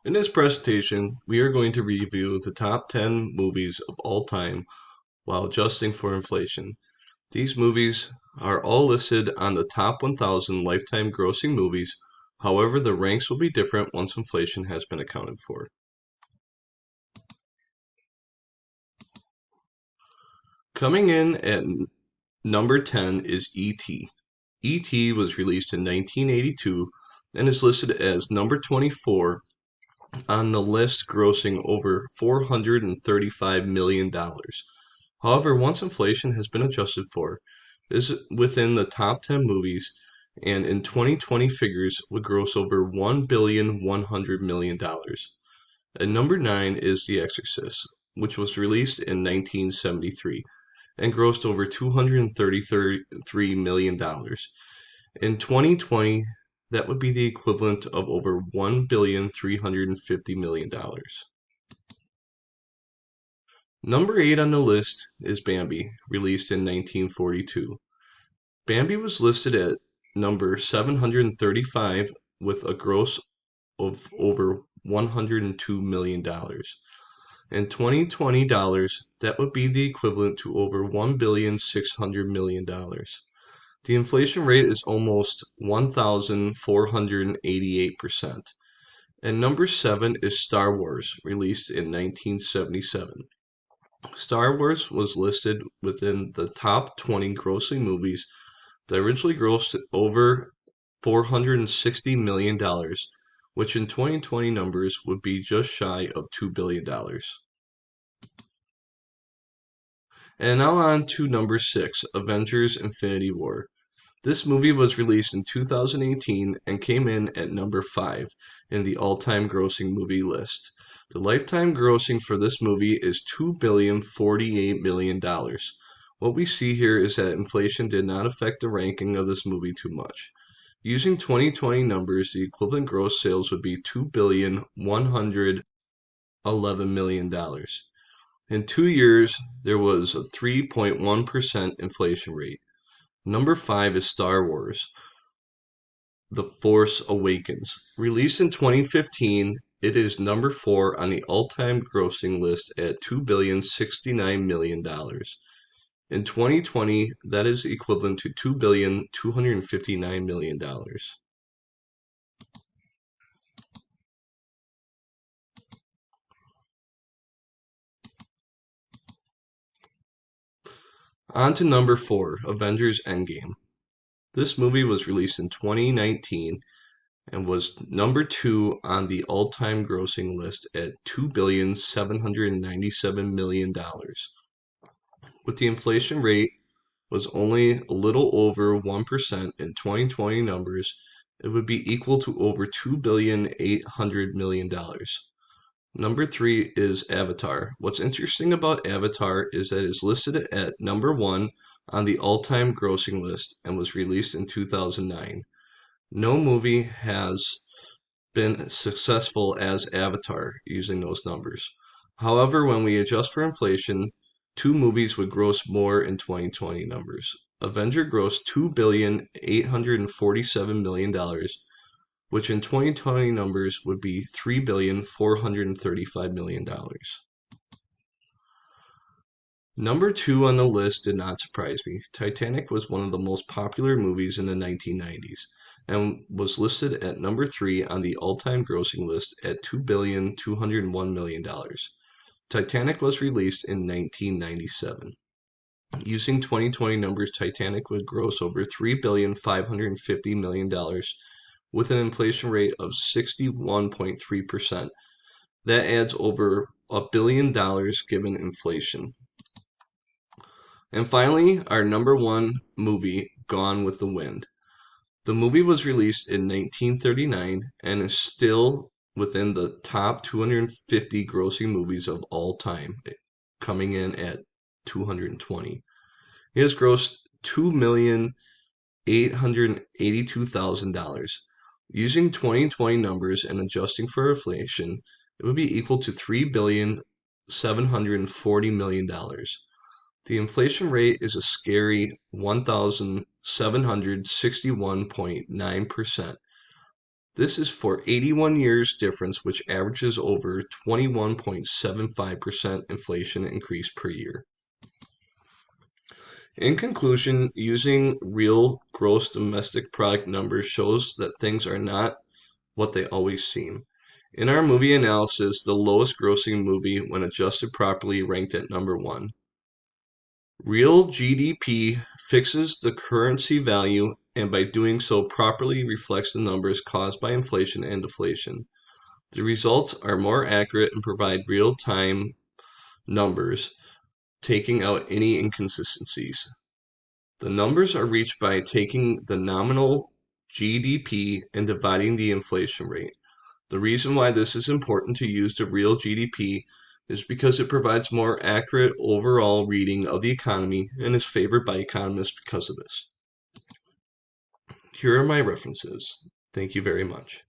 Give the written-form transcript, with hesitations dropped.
In this presentation, we are going to review the top 10 movies of all time while adjusting for inflation. These movies are all listed on the top 1,000 lifetime grossing movies. However, the ranks will be different once inflation has been accounted for. Coming in at number 10 is E.T. E.T. was released in 1982 and is listed as number 24 on the list, grossing over $435 million. However, once inflation has been adjusted for, it is within the top 10 movies, and in 2020 figures would gross over $1,100,000,000. At number 9 is The Exorcist, which was released in 1973 and grossed over $233 million. In 2020, that would be the equivalent of over $1,350,000,000. Number 8 on the list is Bambi, released in 1942. Bambi was listed at number 735 with a gross of over $102 million. In 2020 dollars, that would be the equivalent to over $1,600,000,000. The inflation rate is almost 1,488%. And number 7 is Star Wars, released in 1977. Star Wars was listed within the top 20 grossing movies that originally grossed over $460 million, which in 2020 numbers would be just shy of $2 billion. And now on to number 6, Avengers Infinity War. This movie was released in 2018 and came in at number 5 in the all-time grossing movie list. The lifetime grossing for this movie is $2,048,000,000. What we see here is that inflation did not affect the ranking of this movie too much. Using 2020 numbers, the equivalent gross sales would be $2,111,000,000. In 2 years, there was a 3.1% inflation rate. Number 5 is Star Wars: The Force Awakens. Released in 2015, it is number 4 on the all-time grossing list at $2,069,000,000. In 2020, that is equivalent to $2,259,000,000. On to number 4, Avengers Endgame. This movie was released in 2019 and was number 2 on the all-time grossing list at $2,797,000,000. With the inflation rate was only a little over 1% in 2020 numbers, it would be equal to over $2,800,000,000. Number 3 is Avatar. What's interesting about Avatar is that it's listed at number 1 on the all-time grossing list and was released in 2009. No movie has been successful as Avatar using those numbers. However, when we adjust for inflation, two movies would gross more in 2020 numbers. Avenger grossed $2,847,000,000, which in 2020 numbers would be $3,435,000,000. Number 2 on the list did not surprise me. Titanic was one of the most popular movies in the 1990s and was listed at number 3 on the all-time grossing list at $2,201,000,000. Titanic was released in 1997. Using 2020 numbers, Titanic would gross over $3,550,000,000 with an inflation rate of 61.3%. That adds over $1 billion given inflation. And finally, our number 1 movie, Gone with the Wind. The movie was released in 1939 and is still within the top 250 grossing movies of all time, coming in at 220. It has grossed $2,882,000. Using 2020 numbers and adjusting for inflation, it would be equal to $3,740,000,000. The inflation rate is a scary 1,761.9%. This is for 81 years difference, which averages over 21.75% inflation increase per year. In conclusion, using real gross domestic product numbers shows that things are not what they always seem. In our movie analysis, the lowest grossing movie, when adjusted properly, ranked at number 1. Real GDP fixes the currency value and by doing so properly reflects the numbers caused by inflation and deflation. The results are more accurate and provide real-time numbers, taking out any inconsistencies. The numbers are reached by taking the nominal GDP and dividing the inflation rate. The reason why this is important to use the real GDP is because it provides more accurate overall reading of the economy and is favored by economists because of this. Here are my references. Thank you very much.